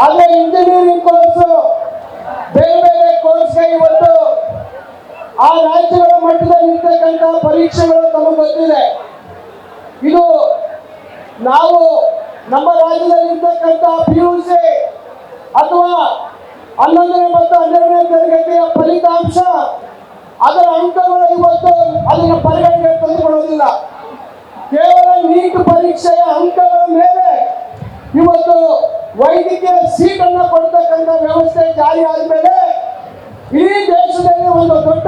ಅದೇ engineering course ಬೇರೆ ಬೇರೆ ಕೋರ್ಸ್ಗೆ ಇವತ್ತು ಆ ರಾಜ್ಯಗಳ ಮಟ್ಟದಲ್ಲಿ ಇರ್ತಕ್ಕಂಥ ಪರೀಕ್ಷೆಗಳು ತಮಗೆ ಗೊತ್ತಿದೆ. ಇದು ನಾವು ನಮ್ಮ ರಾಜ್ಯದಲ್ಲಿ ಇರ್ತಕ್ಕಂಥ PUC ಅಥವಾ 11ನೇ ಮತ್ತು 12ನೇ ತರಗತಿಯ ಫಲಿತಾಂಶ ಅದರ ಅಂಕಗಳು ಇವತ್ತು ಅದನ್ನು ಪರಿಗಣನೆಗೆ ತಂದುಕೊಳ್ಳುವುದಿಲ್ಲ. ಕೇವಲ ನೀಟ್ ಪರೀಕ್ಷೆಯ ಅಂಕಗಳ ಮೇಲೆ ಇವತ್ತು ವೈದ್ಯಕೀಯ ಸೀಟನ್ನು ಕೊಡ್ತಕ್ಕಂಥ ವ್ಯವಸ್ಥೆ ಜಾರಿ ಆದಮೇಲೆ ಇಡೀ ದೇಶದಲ್ಲಿ ಒಂದು ದೊಡ್ಡ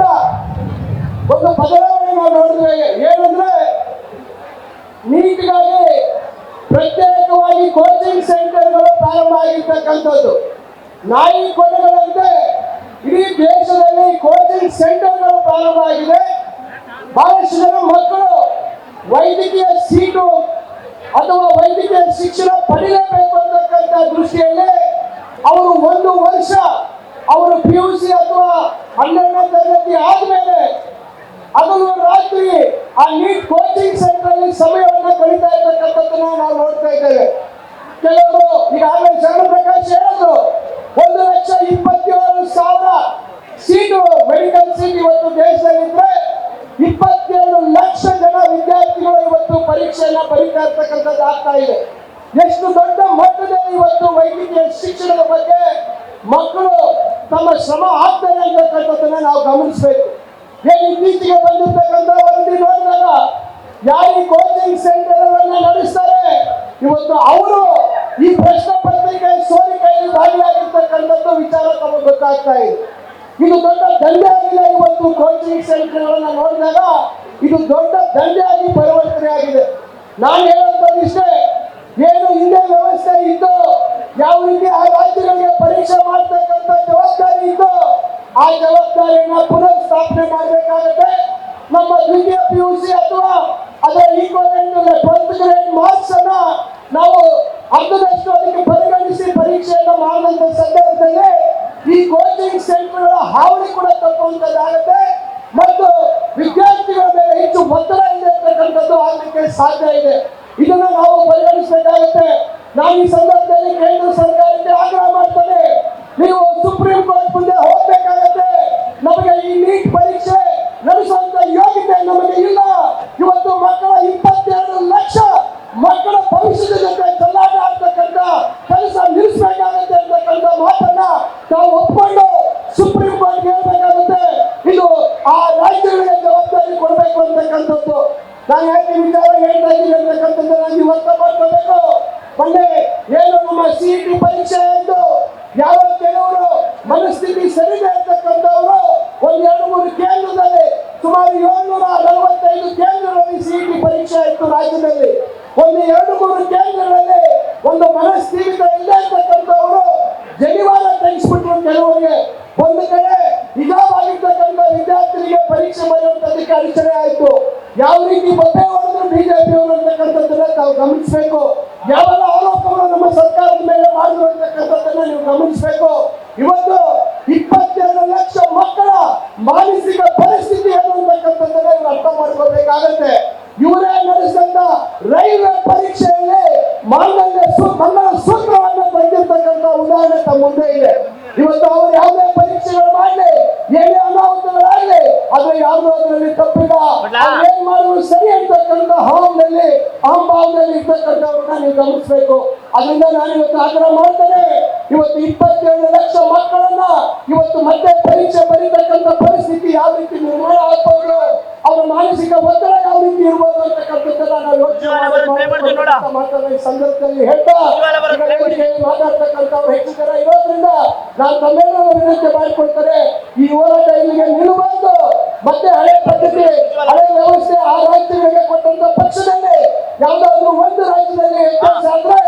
ಬದಲಾವಣೆ ನಾವು ನೋಡಿದ್ವಿ. ಏನಂದ್ರೆ ನೀಟ್ಗಾಗಿ ಪ್ರತ್ಯೇಕವಾಗಿ ಕೋಚಿಂಗ್ ಸೆಂಟರ್ಗಳು ಪ್ರಾರಂಭ ಆಗಿರ್ತಕ್ಕಂಥದ್ದು. ನಾಯಿ ಕೊನೆಗಳಂತೆ ಇಡೀ ದೇಶದಲ್ಲಿ ಕೋಚಿಂಗ್ ಸೆಂಟರ್ಗಳು ಪ್ರಾರಂಭ ಆಗಿದೆ. ಬಹಳಷ್ಟು ಜನ ಮಕ್ಕಳು ವೈದ್ಯಕೀಯ ಸೀಟು ಅಥವಾ ವೈದ್ಯಕೀಯ ಶಿಕ್ಷಣ ಪಡೆಯಲೇಬೇಕು ಅಂತಕ್ಕಂಥ ದೃಷ್ಟಿಯಲ್ಲಿ ಅವರು 1 ವರ್ಷ ಅವರು PUC ಅಥವಾ 12ನೇ ತರಗತಿ ಆದ್ಮೇಲೆ ಹಗಲು ರಾತ್ರಿ ಆ ನೀಟ್ ಕೋಚಿಂಗ್ ಸೆಂಟರ್ ಅಲ್ಲಿ ಸಮಯವನ್ನು ಕಳೀತಾ ಇರ್ತಕ್ಕಂಥದ್ದನ್ನ ನಾವು ನೋಡ್ತಾ ಇದ್ದೇವೆ. ಕೆಲವರು ಈಗಾಗಲೇ ಶರಣಪ್ರಕಾಶ್ ಹೇಳಿದ್ರು 1,27,000 ಸೀಟು ಮೆಡಿಕಲ್ ಸೀಟ್ ಇವತ್ತು ದೇಶದಲ್ಲಿದ್ರೆ 22 ಲಕ್ಷ ಜನ ವಿದ್ಯಾರ್ಥಿಗಳು ಇವತ್ತು ಪರೀಕ್ಷೆಯನ್ನ ಬರೀತಾ ಇರ್ತಕ್ಕಂಥದ್ದು ಆಗ್ತಾ ಇದೆ. ಎಷ್ಟು ದೊಡ್ಡ ಮಟ್ಟದಲ್ಲಿ ಇವತ್ತು ವೈದ್ಯಕೀಯ ಶಿಕ್ಷಣದ ಬಗ್ಗೆ ಮಕ್ಕಳು ತಮ್ಮ ಶ್ರಮ ಹಾಕ್ತಾರೆ ಅಂತಕ್ಕಂಥದ್ದನ್ನ ನಾವು ಗಮನಿಸಬೇಕು. ಏನು ಇತ್ತೀಚೆಗೆ ಬಂದಿರ್ತಕ್ಕಂಥ ವರದಿ ನೋಡಿದಾಗ ಯಾರು ಕೋಚಿಂಗ್ ಸೆಂಟರ್ ಅನ್ನ ನಡೆಸ್ತಾರೆ ಇವತ್ತು ಅವರು ಈ ಪ್ರಶ್ನೆ ಪತ್ರಿಕೆ ಸೋರಿಕೆಯಲ್ಲಿ ಭಾಗಿಯಾಗಿರ್ತಕ್ಕಂಥದ್ದು ವಿಚಾರ ತಮಗೆ ಗೊತ್ತಾಗ್ತಾ ಇದೆ. ಇದು ದೊಡ್ಡ ದಂಧೆ ಆಗಿದೆ. ಇವತ್ತು ಕೋಚಿಂಗ್ ಸೆಂಟರ್ಗಳನ್ನ ನೋಡಿದಾಗ ಇದು ದೊಡ್ಡ ದಂಧೆಯಾಗಿ ಪರಿವರ್ತನೆ ಆಗಿದೆ. ನಾನು ಹೇಳುವಂಥದ್ದಿಷ್ಟೇ, ಏನು ಹಿಂದೆ ವ್ಯವಸ್ಥೆ ಇತ್ತು, ಯಾವ ರೀತಿ ಆ ರಾಜ್ಯಗಳಿಗೆ ಪರೀಕ್ಷೆ ಮಾಡ್ತಕ್ಕಂಥ ಜವಾಬ್ದಾರಿ ಇತ್ತು, ಆ ಜವಾಬ್ದಾರಿಯನ್ನ ಪುನರ್ ಸ್ಥಾಪನೆ ಮಾಡಬೇಕಾಗುತ್ತೆ. ನಮ್ಮ ದ್ವಿತೀಯ PUC ಅಥವಾ ಅದರ ಈಕ್ವಲೆಂಟ್ 12th ಗ್ರೇಡ್ ಮಾರ್ಕ್ಸ್ ಅನ್ನ ನಾವು ಅರ್ಧದಷ್ಟು ಅದಕ್ಕೆ ಪರಿಗಣಿಸಿ ಪರೀಕ್ಷೆಯನ್ನು ಮಾಡಿದಂತ ಸಂದರ್ಭದಲ್ಲಿ ಈ ಕೋಚಿಂಗ್ ಸೆಂಟರ್ಗಳ ಹಾವಳಿ ಕೂಡ ತಪ್ಪುವಂತದ್ದಾಗುತ್ತೆ ಮತ್ತು ವಿದ್ಯಾರ್ಥಿಗಳ ಮೇಲೆ ಹೆಚ್ಚು ಒತ್ತಡ ಇದೆ ಅಂತಕ್ಕಂಥದ್ದು ಆಗಲಿಕ್ಕೆ ಸಾಧ್ಯ ಇದೆ. ಇದನ್ನು ನಾವು ಪರಿಗಣಿಸಬೇಕಾಗುತ್ತೆ. ನಾವು ಈ ಸಂದರ್ಭದಲ್ಲಿ ಕೇಂದ್ರ ಸರ್ಕಾರಕ್ಕೆ ಆಗ್ರಹ ಮಾಡ್ತೇನೆ, ನೀವು ಸುಪ್ರೀಂ ಕೋರ್ಟ್ ಮುಂದೆ ಹೋಗ್ಬೇಕಾಗತ್ತೆ. ನಮಗೆ ಈ ನೀಟ್ ಪರೀಕ್ಷೆ ನಡೆಸುವಂತ ಯೋಗ್ಯತೆ ನಮಗೆ ಇಲ್ಲ. ಇವತ್ತು ಮಕ್ಕಳ 22 ಲಕ್ಷ ಮಕ್ಕಳ ಭವಿಷ್ಯದ ಜೊತೆ ಚೆಲ್ಲಾಟ ಆಗ್ತಕ್ಕಂಥ ಕೆಲಸ ನಿಲ್ಲಿಸಬೇಕಾಗುತ್ತೆ ಅಂತಕ್ಕಂಥ ಮಾತನ್ನ ನಾವು ಒಪ್ಪಿಕೊಂಡು ಸುಪ್ರೀಂ ಕೋರ್ಟ್ ಹೇಳ್ಬೇಕಾಗುತ್ತೆ. ಇದು ಆ ರಾಜ್ಯಗಳಿಗೆ ಜವಾಬ್ದಾರಿ ಕೊಡಬೇಕು ಅಂತಕ್ಕಂಥದ್ದು. ನಾನು ಯಾಕೆ ವಿಚಾರ ಹೇಳ್ತಾ ಇದ್ದೀನಿ ಅಂತಕ್ಕಂಥದ್ದನ್ನ ನೀವು ಅರ್ಥ ಮಾಡ್ಕೋಬೇಕು. ಮೊನ್ನೆ ಏನು ನಮ್ಮ CET ಪರೀಕ್ಷೆ ಆಯ್ತು, ಯಾವ ಕೆಲವರು ಮನಸ್ಥಿತಿ ಸರಿದೆ ಅಂತಕ್ಕಂಥವರು 1-2-3 ಕೇಂದ್ರದಲ್ಲಿ ಸುಮಾರು 745 ಕೇಂದ್ರಗಳಲ್ಲಿ CET ಪರೀಕ್ಷೆ ಆಯ್ತು ರಾಜ್ಯದಲ್ಲಿ. 1-2-3 ಕೇಂದ್ರಗಳಲ್ಲಿ ಒಂದು ಮನಸ್ಥಿತಿ ಇಲ್ಲದೆ ಇರ್ತಕ್ಕಂಥವರು ಜನಿವಾರ ತೆಗೆಸ್ಬಿಟ್ರು. ಕೆಲವರಿಗೆ ಒಂದು ಕಡೆ ನಿಜವಾಗಿರ್ತಕ್ಕಂಥ ವಿದ್ಯಾರ್ಥಿಗಳಿಗೆ ಪರೀಕ್ಷೆ ಬರೆಯುವಂತದಕ್ಕೆ ಅಡಚಣೆ ಆಯ್ತು. ಯಾವ ರೀತಿ ಬೊಬ್ಬೆ ಹೊಡೆದ್ರು BJP ಅವರು ಅಂತಕ್ಕಂಥದ್ದನ್ನ ನಾವು ಗಮನಿಸಬೇಕು. ಯಾವೆಲ್ಲ ಆರೋಪಗಳು ನಮ್ಮ ಸರ್ಕಾರದ ಮೇಲೆ ಮಾಡಿದ್ರು ಅಂತಕ್ಕಂಥದ್ದನ್ನ ನೀವು ಗಮನಿಸಬೇಕು. ಇವತ್ತು 22 ಲಕ್ಷ ಮಕ್ಕಳ ಮಾನಸಿಕ ಪರಿಸ್ಥಿತಿ ಏನು ಅಂತಕ್ಕಂಥದ್ದನ್ನ ಇವರು ಅರ್ಥ ಮಾಡ್ಕೋಬೇಕಾಗತ್ತೆ. ಇವರೇ ನಡೆಸಿದಂತ ರೈಲ್ವೆ ಪರೀಕ್ಷೆಯಲ್ಲಿ ಮಂಗಲ ಸೂತ್ರವನ್ನು ಬಂದಿರ್ತಕ್ಕಂಥ ಉದಾಹರಣೆ ತಮ್ಮ ಮುಂದೆ ಇದೆ. ಇವತ್ತು ಅವರು ಯಾವುದೇ ಪರೀಕ್ಷೆಗಳು ಮಾಡಲಿ, ಏನೇ ಅನಾಹುತಗಳಾಗಲಿ, ಅದು ಯಾವುದೋ ಅದರಲ್ಲಿ ತಪ್ಪಿಲ್ಲ, ಏನ್ ಮಾಡಿದ್ರು ಸರಿ ಅಂತಕ್ಕಂಥ ಅಹಂಭಾವದಲ್ಲಿ ಇರ್ತಕ್ಕಂಥವ್ರನ್ನ ನೀವು ಗಮನಿಸಬೇಕು. ಅದರಿಂದ ನಾನು ಇವತ್ತು ಆಗ್ರಹ ಮಾಡ್ತೇನೆ, ಇವತ್ತು 22 ಲಕ್ಷ ಮಕ್ಕಳನ್ನ ಇವತ್ತು ಮತ್ತೆ ಪರೀಕ್ಷೆ ಬರೀತಕ್ಕಂಥ ಪರಿಸ್ಥಿತಿ ಯಾವ ರೀತಿ ನಿರ್ಮಾಣ ಆಗ್ಬೋದು, ಅವರ ಮಾನಸಿಕ ಒತ್ತಡ ಯಾವ ರೀತಿ ಇರ್ಬೋದು ಅಂತಕ್ಕಂಥದ್ದನ್ನ ನಾವು ಯೋಚನೆ ಈ ಸಂದರ್ಭದಲ್ಲಿ ಹೇಳ್ತಾ ಮಾತಾಡ್ತಕ್ಕಂಥವ್ರು ಹೆಚ್ಚು ಜನ ಇರೋದ್ರಿಂದ ನಾನು ತಮ್ಮೆಲ್ಲರೂ ವಿನಂತಿ ಮಾಡಿಕೊಳ್ತಾರೆ, ಈ ಹೋರಾಟ ಇಲ್ಲಿಗೆ ನಿಲ್ಲಬಾರ್ದು. ಮತ್ತೆ ಹಳೆ ಪದ್ಧತಿ, ಹಳೆ ವ್ಯವಸ್ಥೆ ಆ ರಾಜ್ಯಗಳಿಗೆ ಕೊಟ್ಟಂತ ಪಕ್ಷದಲ್ಲಿ ಯಾವ್ದಾದ್ರು ಒಂದು ರಾಜ್ಯದಲ್ಲಿ ವ್ಯತ್ಯಾಸ ಆದ್ರೆ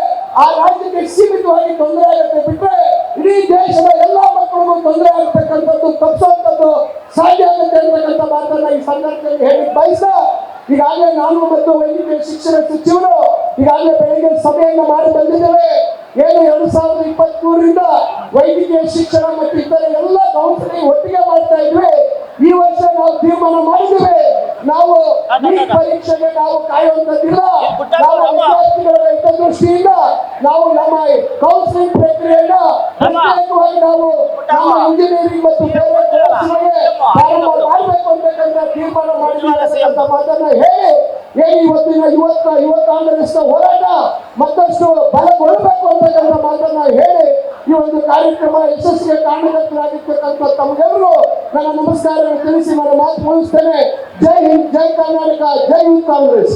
ಆ ರಾಜ್ಯಕ್ಕೆ ಸೀಮಿತವಾಗಿ ತೊಂದರೆ ಆಗುತ್ತೆ ಬಿಟ್ರೆ ಇಡೀ ದೇಶದ ಎಲ್ಲಾ ಮಕ್ಕಳಿಗೂ ತೊಂದರೆ ಆಗತಕ್ಕಂಥದ್ದು ತಪ್ಪಿಸುವಂಥದ್ದು ಸಾಧ್ಯ ಆಗುತ್ತೆ ಅಂತಕ್ಕಂಥ ಮಾತನ್ನ ಈ ಸಂದರ್ಭದಲ್ಲಿ ಹೇಳಿ ಬಯಸ ಈಗಾಗಲೇ ನಾನು ಮತ್ತು ವೈದ್ಯಕೀಯ ಶಿಕ್ಷಣ ಸಚಿವರು ಈಗಾಗಲೇ ಬೆಳಗ್ಗೆ ಸಭೆಯನ್ನ ಮಾಡಿ ಬಂದಿದ್ದೇವೆ. ಏನು 2023ರಿಂದ ವೈದ್ಯಕೀಯ ಶಿಕ್ಷಣ ಮತ್ತು ಇತರ ಎಲ್ಲ ಕೌನ್ಸಿಲಿಂಗ್ ಒಟ್ಟಿಗೆ ಮಾಡ್ತಾ ಇದ್ವಿ. ಈ ವರ್ಷ ನಾವು ತೀರ್ಮಾನ ಮಾಡಿದ್ದೇವೆ, ನಾವು ನೀಟ್ ಪರೀಕ್ಷೆಗೆ ನಾವು ಕಾಯುವಂತದ್ದಿಲ್ಲ. ನಾವು ವಿದ್ಯಾರ್ಥಿಗಳ ಹಿತದೃಷ್ಟಿಯಿಂದ ನಾವು ನಮ್ಮ ಕೌನ್ಸಿಲಿಂಗ್ ಪ್ರಕ್ರಿಯೆಯನ್ನ ಪ್ರತ್ಯೇಕವಾಗಿ ನಾವು ನಮ್ಮ ಇಂಜಿನಿಯರಿಂಗ್ ಮತ್ತು ಬೇರೆ ಕೋರ್ಸ್ಗಳಿಗೆ ಪ್ರಾರಂಭ ಮಾಡಬೇಕು ಅಂತಕ್ಕಂಥ ತೀರ್ಮಾನ ಮಾಡಿದ್ದೀವಿ ಅಂತ ಮಾತನ್ನ ಹೇಳಿ ಇವತ್ತಿನ ಯುವ ಕಾಂಗ್ರೆಸ್ ಹೋರಾಟ ಮತ್ತಷ್ಟು ಬಲಗೊಳ್ಳಬೇಕು ಅಂತಕ್ಕಂಥ ಮಾತನ್ನ ಹೇಳಿ ಈ ಒಂದು ಕಾರ್ಯಕ್ರಮ ಯಶಸ್ವಿಗೆ ಕಾರಣಕರ್ತರಾಗಿರ್ತಕ್ಕಂಥ ತಮಗೆಲ್ಲರೂ ನನ್ನ ನಮಸ್ಕಾರವನ್ನು ತಿಳಿಸಿ ನನ್ನ ಮಾತು ಮುಗಿಸ್ತೇನೆ. ಜೈ ಹಿಂದ್, ಜೈ ಕರ್ನಾಟಕ, ಜೈ ಯೂತ್ ಕಾಂಗ್ರೆಸ್.